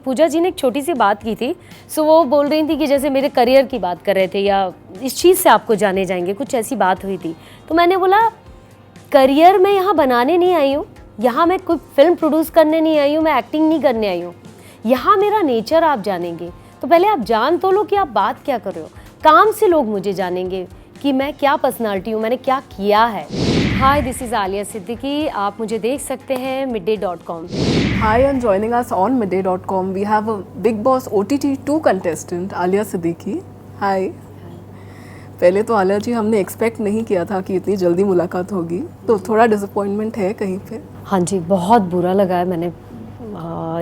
पूजा जी ने एक छोटी सी बात की थी। सो वो बोल रही थी कि जैसे मेरे करियर की बात कर रहे थे या इस चीज़ से आपको जाने जाएंगे, कुछ ऐसी बात हुई थी। तो मैंने बोला करियर मैं यहाँ बनाने नहीं आई हूँ, यहाँ मैं कोई फिल्म प्रोड्यूस करने नहीं आई हूँ, मैं एक्टिंग नहीं करने आई हूँ। यहाँ मेरा नेचर आप जानेंगे, तो पहले आप जान तो लो कि आप बात क्या कर रहे हो। काम से लोग मुझे जानेंगे कि मैं क्या पर्सनालिटी हूँ, मैंने क्या किया है। हाय, दिस इज़ आलिया सिद्दीकी। आप मुझे देख सकते हैं midday.com। Hi, and joining us on midday.com, we have a Big Boss OTT 2 contestant, Alia Siddiqui. Hi. पहले तो आलिया जी हमने एक्सपेक्ट नहीं किया था कि इतनी जल्दी मुलाकात होगी, तो थोड़ा डिसअपॉइंटमेंट है कहीं पे? हाँ जी, बहुत बुरा लगा है। मैंने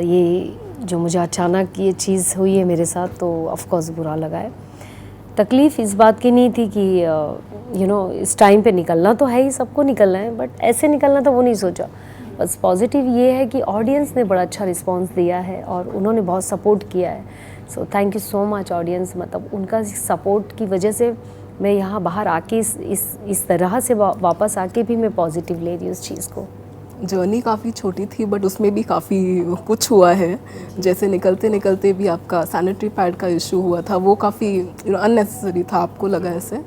ये जो मुझे अचानक ये चीज़ हुई है मेरे साथ, तो ऑफ कोर्स बुरा लगा है। तकलीफ़ इस बात की नहीं थी कि इस टाइम पे निकलना तो है ही, सबको निकलना है, बट ऐसे निकलना तो वो नहीं सोचा। बस पॉजिटिव ये है कि ऑडियंस ने बड़ा अच्छा रिस्पांस दिया है और उन्होंने बहुत सपोर्ट किया है। So thank you so much audience. मतलब उनका सपोर्ट की वजह से मैं यहाँ बाहर आके इस तरह से वापस आके भी मैं पॉजिटिव ले रही हूँ उस चीज़ को। जर्नी काफ़ी छोटी थी बट उसमें भी काफ़ी कुछ हुआ है। जैसे निकलते निकलते भी आपका सैनिटरी पैड का इशू हुआ था, वो काफ़ी अननेसेसरी था, आपको लगा ऐसे?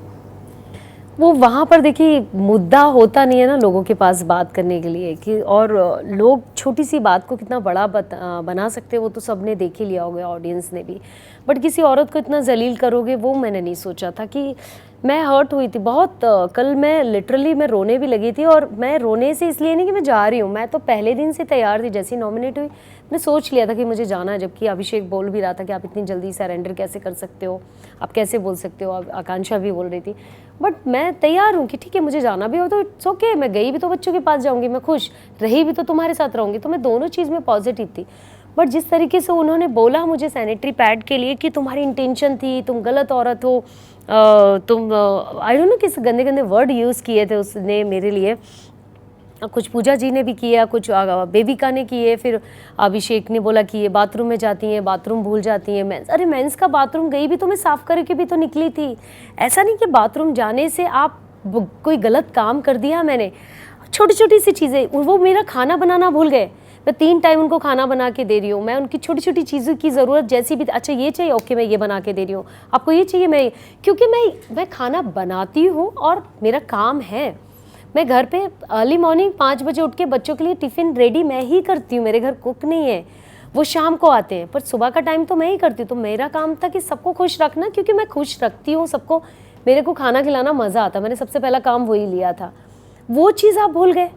वो वहाँ पर देखिए मुद्दा होता नहीं है ना लोगों के पास बात करने के लिए कि, और लोग छोटी सी बात को कितना बड़ा बना सकते हैं वो तो सबने देख ही लिया होगा, ऑडियंस ने भी। बट किसी औरत को इतना जलील करोगे वो मैंने नहीं सोचा था। कि मैं हर्ट हुई थी बहुत। कल मैं लिटरली मैं रोने भी लगी थी, और मैं रोने से इसलिए नहीं कि मैं जा रही हूँ, मैं तो पहले दिन से तैयार थी। जैसे ही नॉमिनेट हुई मैंने सोच लिया था कि मुझे जाना है, जबकि अभिषेक बोल भी रहा था कि आप इतनी जल्दी सरेंडर कैसे कर सकते हो, आप कैसे बोल सकते हो, आकांक्षा भी बोल रही थी। बट मैं तैयार हूँ कि ठीक है मुझे जाना भी हो तो इट्स ओके। मैं गई भी तो बच्चों के पास जाऊँगी, मैं खुश रही भी तो तुम्हारे साथ रहूँगी, तो मैं दोनों चीज़ में पॉजिटिव थी। बट जिस तरीके से उन्होंने बोला मुझे सैनिटरी पैड के लिए कि तुम्हारी इंटेंशन थी, तुम गलत औरत हो, तुम आई डोंट नो किस गंदे गंदे वर्ड यूज़ किए थे उसने मेरे लिए। कुछ पूजा जी ने भी किया, कुछ बेबिका ने किए, फिर अभिषेक ने बोला कि ये बाथरूम में जाती हैं, बाथरूम भूल जाती हैं। मेंस, अरे मेंस का बाथरूम गई भी तो मैं साफ़ करके भी तो निकली थी। ऐसा नहीं कि बाथरूम जाने से आप कोई गलत काम कर दिया। मैंने छोटी छोटी सी चीज़ें, वो मेरा खाना बनाना भूल गए, मैं 3 टाइम उनको खाना बना के दे रही हूँ। मैं उनकी छोटी छोटी चीज़ों की ज़रूरत जैसी भी, अच्छा ये चाहिए ओके मैं ये बना के दे रही हूँ, आपको ये चाहिए मैं, क्योंकि मैं खाना बनाती हूँ और मेरा काम है। मैं घर पे अर्ली मॉर्निंग 5 बजे उठ के बच्चों के लिए टिफ़िन रेडी मैं ही करती हूँ, मेरे घर कुक नहीं है, वो शाम को आते हैं, पर सुबह का टाइम तो मैं ही करती हूँ। तो मेरा काम था कि सबको खुश रखना, क्योंकि मैं खुश रखती हूँ सबको, मेरे को खाना खिलाना मज़ा आता, मैंने सबसे पहला काम वही लिया था। वो चीज़ आप भूल गए।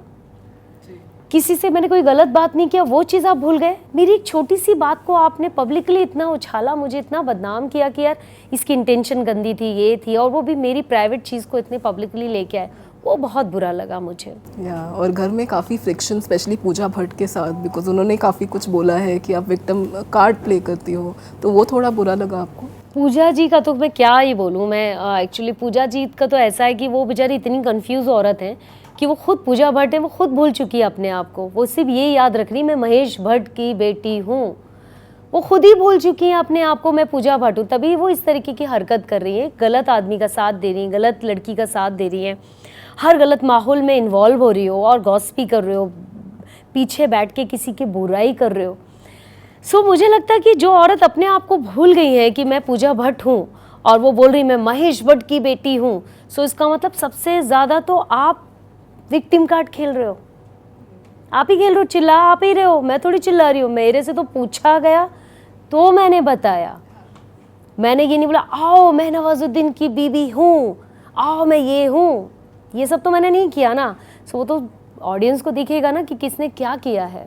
किसी से मैंने कोई गलत बात नहीं किया, वो चीज़ आप भूल गए। मेरी एक छोटी सी बात को आपने पब्लिकली इतना उछाला, मुझे इतना बदनाम किया कि यार इसकी इंटेंशन गंदी थी, ये थी, और वो भी मेरी प्राइवेट चीज़ को इतनी पब्लिकली लेके आए, वो बहुत बुरा लगा मुझे। और घर में काफ़ी फ्रिक्शन, स्पेशली पूजा भट्ट के साथ, बिकॉज उन्होंने काफ़ी कुछ बोला है कि आप विक्टिम कार्ड प्ले करती हो, तो वो थोड़ा बुरा लगा आपको? पूजा जी का तो मैं क्या ही बोलूँ। मैं एक्चुअली पूजा जी का तो ऐसा है कि वो बेचारी इतनी कंफ्यूज औरत हैं कि वो खुद पूजा भट्ट है, वो खुद भूल चुकी है अपने आप को। वो सिर्फ ये याद रख रही मैं महेश भट्ट की बेटी हूँ, वो खुद ही भूल चुकी हैं अपने आप को मैं पूजा भट्ट हूँ। तभी वो इस तरीके की हरकत कर रही है, गलत आदमी का साथ दे रही है, गलत लड़की का साथ दे रही है, हर गलत माहौल में इन्वॉल्व हो रही हो और गॉसिप कर रहे हो, पीछे बैठ के किसी की बुराई कर रहे हो। सो मुझे लगता है कि जो औरत अपने आप को भूल गई है कि मैं पूजा भट्ट हूँ और वो बोल रही मैं महेश भट्ट की बेटी हूँ, सो इसका मतलब सबसे ज़्यादा तो आप विक्टिम कार्ड खेल रहे हो, आप ही खेल रहे हो, चिल्ला आप ही रहे हो, मैं थोड़ी चिल्ला रही हूँ। मेरे से तो पूछा गया तो मैंने बताया, मैंने ये नहीं बोला आओ मैं नवाजुद्दीन की बीबी हूँ, आओ मैं ये हूँ, ये सब तो मैंने नहीं किया ना। सो वो तो ऑडियंस को दिखेगा ना कि किसने क्या किया है।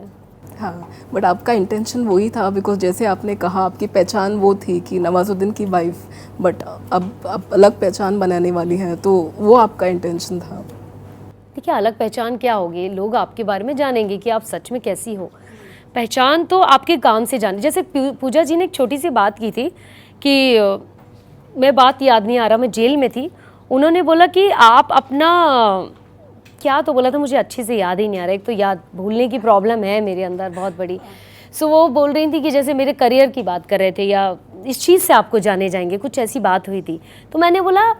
हाँ, बट आपका इंटेंशन वही था, बिकॉज जैसे आपने कहा आपकी पहचान वो थी कि नवाजुद्दीन की वाइफ, बट अब अलग पहचान बनाने वाली है, तो वो आपका इंटेंशन था? देखिए अलग पहचान क्या होगी, लोग आपके बारे में जानेंगे कि आप सच में कैसी हो। पहचान तो आपके काम से जाने। जैसे पूजा जी ने एक छोटी सी बात की थी कि मैं बात याद नहीं आ रहा, मैं जेल में थी, उन्होंने बोला कि आप अपना क्या तो बोला था, मुझे अच्छे से याद ही नहीं आ रहा, एक तो याद भूलने की प्रॉब्लम है मेरे अंदर बहुत बड़ी। सो वो बोल रही थी कि जैसे मेरे करियर की बात कर रहे थे या इस चीज़ से आपको जाने जाएंगे, कुछ ऐसी बात हुई थी। तो मैंने बोला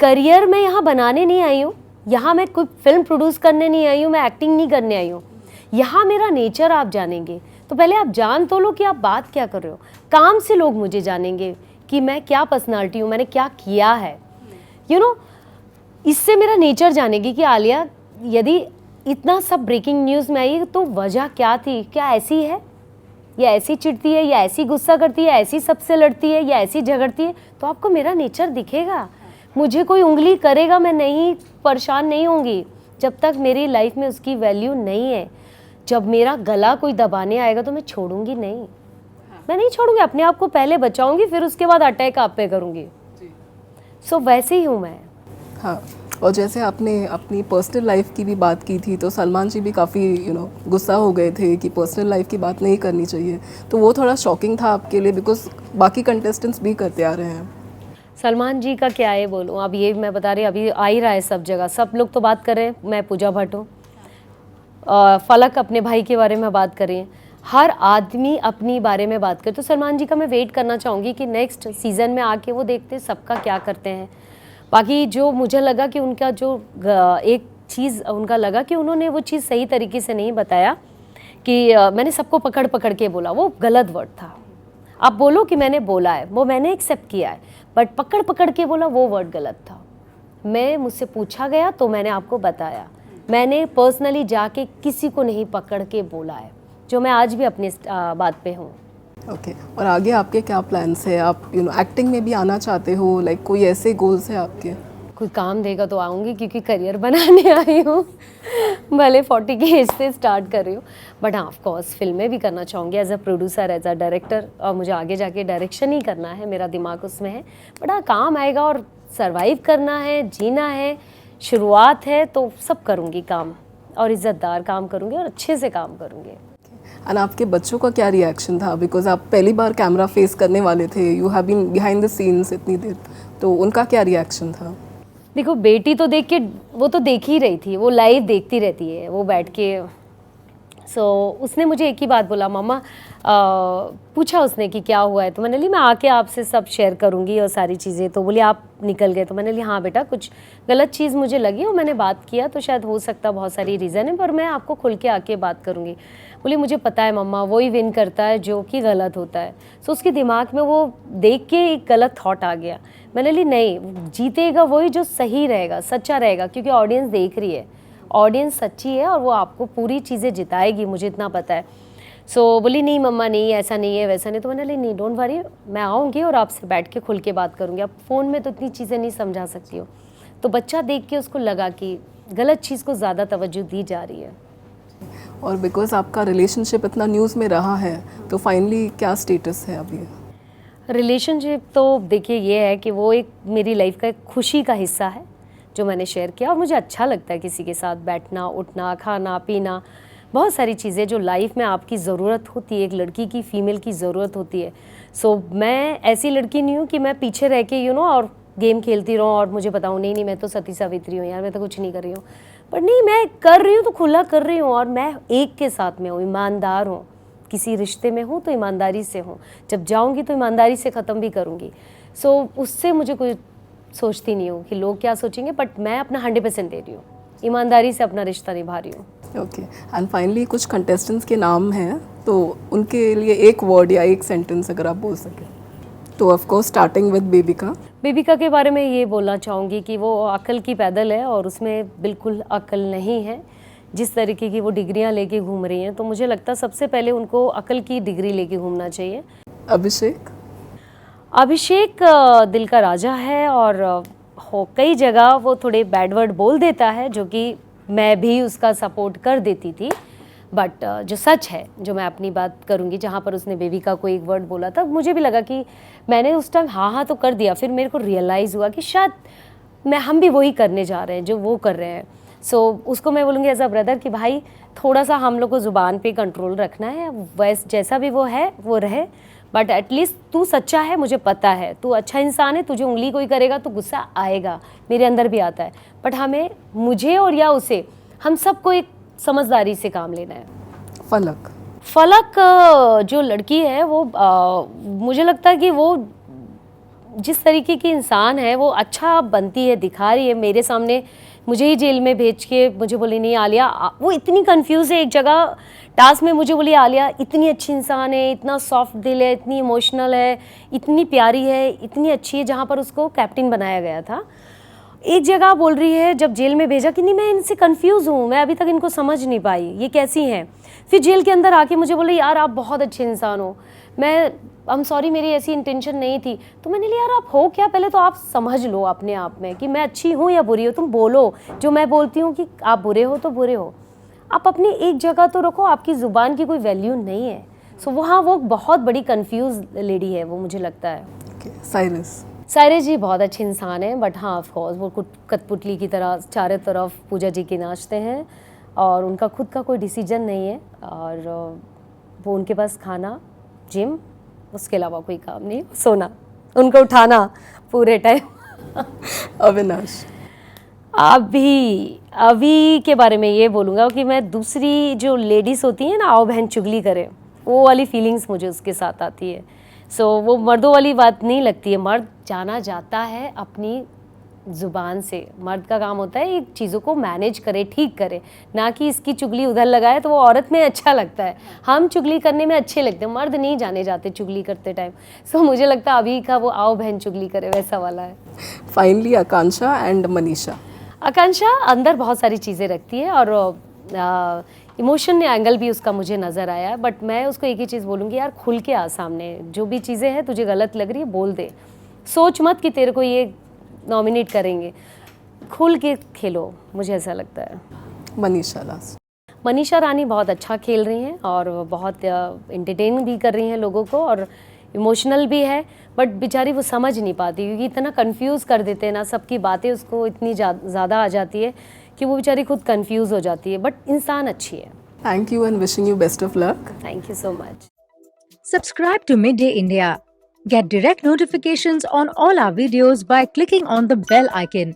करियर मैं यहाँ बनाने नहीं आई हूँ, यहाँ मैं कोई फिल्म प्रोड्यूस करने नहीं आई हूँ, मैं एक्टिंग नहीं करने आई हूँ, यहाँ मेरा नेचर आप जानेंगे, तो पहले आप जान तो लो कि आप बात क्या कर रहे हो। काम से लोग मुझे जानेंगे कि मैं क्या पर्सनालिटी हूँ, मैंने क्या किया है, यू नो। इससे मेरा नेचर जानेगी कि आलिया यदि इतना सब ब्रेकिंग न्यूज़ में आई तो वजह क्या थी, क्या ऐसी है, या ऐसी चिढ़ती है, या ऐसी गुस्सा करती है, ऐसी सबसे लड़ती है, या ऐसी झगड़ती है, तो आपको मेरा नेचर दिखेगा। मुझे कोई उंगली करेगा, मैं नहीं परेशान नहीं होंगी जब तक मेरी लाइफ में उसकी वैल्यू नहीं है। जब मेरा गला कोई दबाने आएगा तो मैं छोड़ूंगी नहीं, मैं नहीं छोड़ूंगी, अपने आप को पहले बचाऊंगी, फिर उसके बाद अटैक आप पे करूंगी। सो वैसे ही हूँ मैं। हाँ, और जैसे आपने अपनी पर्सनल लाइफ की भी बात की थी, तो सलमान जी भी काफ़ी गुस्सा हो गए थे कि पर्सनल लाइफ की बात नहीं करनी चाहिए, तो वो थोड़ा शॉकिंग था आपके लिए, बिकॉज बाकी कंटेस्टेंट्स भी करते आ रहे हैं। सलमान जी का क्या है बोलूँ, अब ये मैं बता रही, अभी आ ही रहा है सब जगह, सब लोग तो बात कर रहे हैं, मैं पूजा भट्ट हूँ, फलक अपने भाई के बारे में बात कर रही हैं, हर आदमी अपनी बारे में बात करे। तो सलमान जी का मैं वेट करना चाहूँगी कि नेक्स्ट सीज़न में आके वो देखते सबका क्या करते हैं। बाकी जो मुझे लगा कि उनका जो एक चीज़ उनका लगा कि उन्होंने वो चीज़ सही तरीके से नहीं बताया कि मैंने सबको पकड़ पकड़ के बोला, वो गलत वर्ड था। आप बोलो कि मैंने बोला है, वो मैंने एक्सेप्ट किया है, बट पकड़ पकड़ के बोला वो वर्ड गलत था। मुझसे पूछा गया तो मैंने आपको बताया, मैंने पर्सनली जाके किसी को नहीं पकड़ के बोला है, जो मैं आज भी अपनी बात पे हूँ। ओके, और आगे आपके क्या प्लान्स है? आप एक्टिंग में भी आना चाहते हो, लाइक कोई ऐसे गोल्स है आपके? कोई काम देगा तो आऊँगी, क्योंकि करियर बनाने आई हूँ। भले 40 की एज से स्टार्ट कर रही हूँ, बट हाँ ऑफकोर्स फिल्में भी करना चाहूँगी as a producer, as a director, और मुझे आगे जाके डायरेक्शन ही करना है, मेरा दिमाग उसमें है। बट हाँ काम आएगा और सर्वाइव करना है, जीना है, शुरुआत है, तो सब करूँगी काम, और इज़्ज़तदार काम करूँगी और अच्छे से काम करूँगी। और आपके बच्चों का क्या रिएक्शन था? बिकॉज आप पहली बार कैमरा फेस करने वाले थे, you have been behind the scenes इतनी देर, तो उनका क्या रिएक्शन था? देखो बेटी तो देख के, वो तो देख ही रही थी, वो लाइव देखती रहती है वो बैठ के। उसने मुझे एक ही बात बोला, मम्मा पूछा उसने कि क्या हुआ है, तो मैंने ली मैं आके आपसे सब शेयर करूँगी और सारी चीज़ें। तो बोली आप निकल गए, तो मैंने ली हाँ बेटा कुछ गलत चीज़ मुझे लगी और मैंने बात किया, तो शायद हो सकता बहुत सारी रीज़न है, पर मैं आपको खुल के आके बात करूँगी। बोली मुझे पता है मम्मा, वही विन करता है जो कि गलत होता है। उसके दिमाग में वो देख के एक गलत थॉट आ गया। मैंने ली नहीं, जीतेगा वही जो सही रहेगा, सच्चा रहेगा, क्योंकि ऑडियंस देख रही है, ऑडियंस सच्ची है और वो आपको पूरी चीज़ें जिताएगी, मुझे इतना पता है। बोली नहीं मम्मा नहीं, ऐसा नहीं है, वैसा नहीं। तो मैंने ली नहीं, डोंट वरी, मैं आऊँगी और आपसे बैठ के खुल के बात करूँगी, आप फ़ोन में तो इतनी चीज़ें नहीं समझा सकती हो। तो बच्चा देख के उसको लगा कि गलत चीज़ को ज़्यादा तवज्जो दी जा रही है। और बिकॉज आपका रिलेशनशिप इतना न्यूज़ में रहा है, तो फाइनली क्या स्टेटस है अभी? रिलेशनशिप तो देखिए ये है कि वो एक मेरी लाइफ का एक खुशी का हिस्सा है जो मैंने शेयर किया, और मुझे अच्छा लगता है किसी के साथ बैठना, उठना, खाना पीना, बहुत सारी चीज़ें जो लाइफ में आपकी ज़रूरत होती है, एक लड़की की, फीमेल की ज़रूरत होती है। मैं ऐसी लड़की नहीं हूँ कि मैं पीछे रह के और गेम खेलती रहूँ और मुझे बताऊँ नहीं मैं तो सती सावित्री हूँ यार, मैं तो कुछ नहीं कर रही हूँ। पर नहीं, मैं कर रही हूँ तो खुला कर रही हूँ, और मैं एक के साथ में हूँ, ईमानदार हूँ, किसी रिश्ते में हूँ तो ईमानदारी से हूँ, जब जाऊँगी तो ईमानदारी से ख़त्म भी करूँगी। उससे मुझे कोई सोचती नहीं हूँ कि लोग क्या सोचेंगे, बट मैं अपना 100% दे रही हूँ, ईमानदारी से अपना रिश्ता निभा रही हूँ। ओके, एंड फाइनली कुछ कंटेस्टेंट्स के नाम हैं, तो उनके लिए एक वर्ड या एक सेंटेंस अगर आप बोल सकें। तो ऑफ कोर्स स्टार्टिंग विद बेबिका के बारे में ये बोलना चाहूँगी कि वो अक्ल की पैदल है और उसमें बिल्कुल अक्ल नहीं है। जिस तरीके की वो डिग्रियाँ लेके घूम रही हैं, तो मुझे लगता है सबसे पहले उनको अक्ल की डिग्री लेके घूमना चाहिए। अभिषेक दिल का राजा है, और कई जगह वो थोड़े बैड वर्ड बोल देता है, जो कि मैं भी उसका सपोर्ट कर देती थी, बट जो सच है, जो मैं अपनी बात करूँगी, जहाँ पर उसने बेबिका को एक वर्ड बोला था, मुझे भी लगा कि मैंने उस टाइम हाँ तो कर दिया, फिर मेरे को रियलाइज़ हुआ कि शायद हम भी वही करने जा रहे हैं जो वो कर रहे हैं। उसको मैं बोलूँगी एज अ ब्रदर कि भाई थोड़ा सा हम लोग को ज़ुबान पे कंट्रोल रखना है, वैसे जैसा भी वो है वो रहे, बट एटलीस्ट तू सच्चा है, मुझे पता है तू अच्छा इंसान है, तुझे उंगली कोई करेगा तो गुस्सा आएगा, मेरे अंदर भी आता है, बट मुझे और या उसे, हम सबको एक समझदारी से काम लेना है। फलक जो लड़की है वो मुझे लगता है कि वो जिस तरीके की इंसान है वो अच्छा बनती है, दिखा रही है मेरे सामने, मुझे ही जेल में भेज के मुझे बोली नहीं आलिया वो इतनी कंफ्यूज है एक जगह टास्क में, मुझे बोली आलिया इतनी अच्छी इंसान है, इतना सॉफ्ट दिल है, इतनी इमोशनल है, इतनी प्यारी है, इतनी अच्छी है, जहाँ पर उसको कैप्टन बनाया गया था। एक जगह बोल रही है जब जेल में भेजा कि नहीं मैं इनसे कंफ्यूज हूँ, मैं अभी तक इनको समझ नहीं पाई, ये कैसी हैं। फिर जेल के अंदर आके मुझे बोले यार आप बहुत अच्छे इंसान हो, मैं आई एम सॉरी मेरी ऐसी इंटेंशन नहीं थी। तो मैंने लिया यार आप हो क्या, पहले तो आप समझ लो अपने आप में कि मैं अच्छी हूँ या बुरी हूँ, तुम बोलो। जो मैं बोलती हूँ कि आप बुरे हो तो बुरे हो, आप अपनी एक जगह तो रखो, आपकी ज़ुबान की कोई वैल्यू नहीं है। सो वहाँ वो बहुत बड़ी कंफ्यूज लेडी है वो, मुझे लगता है। साइरस जी बहुत अच्छे इंसान हैं, बट हाँ ऑफ कोर्स वो कठपुतली की तरह चारों तरफ पूजा जी की नाचते हैं और उनका खुद का कोई डिसीजन नहीं है, और वो उनके पास खाना, जिम, उसके अलावा कोई काम नहीं, सोना, उनको उठाना पूरे टाइम। अविनाश, अभी के बारे में ये बोलूँगा कि मैं दूसरी जो लेडीज़ होती हैं ना आओ बहन चुगली करें, वो वाली फीलिंग्स मुझे उसके साथ आती है। सो वो मर्दों वाली बात नहीं लगती है। मर्द जाना जाता है अपनी ज़ुबान से, मर्द का काम होता है एक चीज़ों को मैनेज करे, ठीक करे, ना कि इसकी चुगली उधर लगाए तो वो औरत में अच्छा लगता है। हम चुगली करने में अच्छे लगते हैं, मर्द नहीं जाने जाते चुगली करते टाइम। सो मुझे लगता है अभी का वो आओ बहन चुगली करे वैसा वाला है। Finally Akanksha and Manisha. आकांक्षा अंदर बहुत सारी चीज़ें रखती है और इमोशन एंगल भी उसका मुझे नज़र आया, बट मैं उसको एक ही चीज़ बोलूँगी यार खुल के आ सामने, जो भी चीज़ें हैं तुझे गलत लग रही है बोल दे, सोच मत कि तेरे को ये नॉमिनेट करेंगे, खुल के खेलो, मुझे ऐसा लगता है। मनीषा रानी बहुत अच्छा खेल रही हैं और बहुत एंटरटेन भी कर रही हैं लोगों को, और इमोशनल भी है, बट बेचारी वो समझ नहीं पाती क्योंकि इतना कंफ्यूज कर देते हैं ना, सबकी बातें उसको इतनी ज़्यादा आ जाती है कि वो बेचारी खुद कंफ्यूज हो जाती है, बट इंसान अच्छी है। Thank you and wishing you best of luck. Thank you so much. Subscribe to Midday India. Get direct notifications on all our videos by clicking on the bell icon.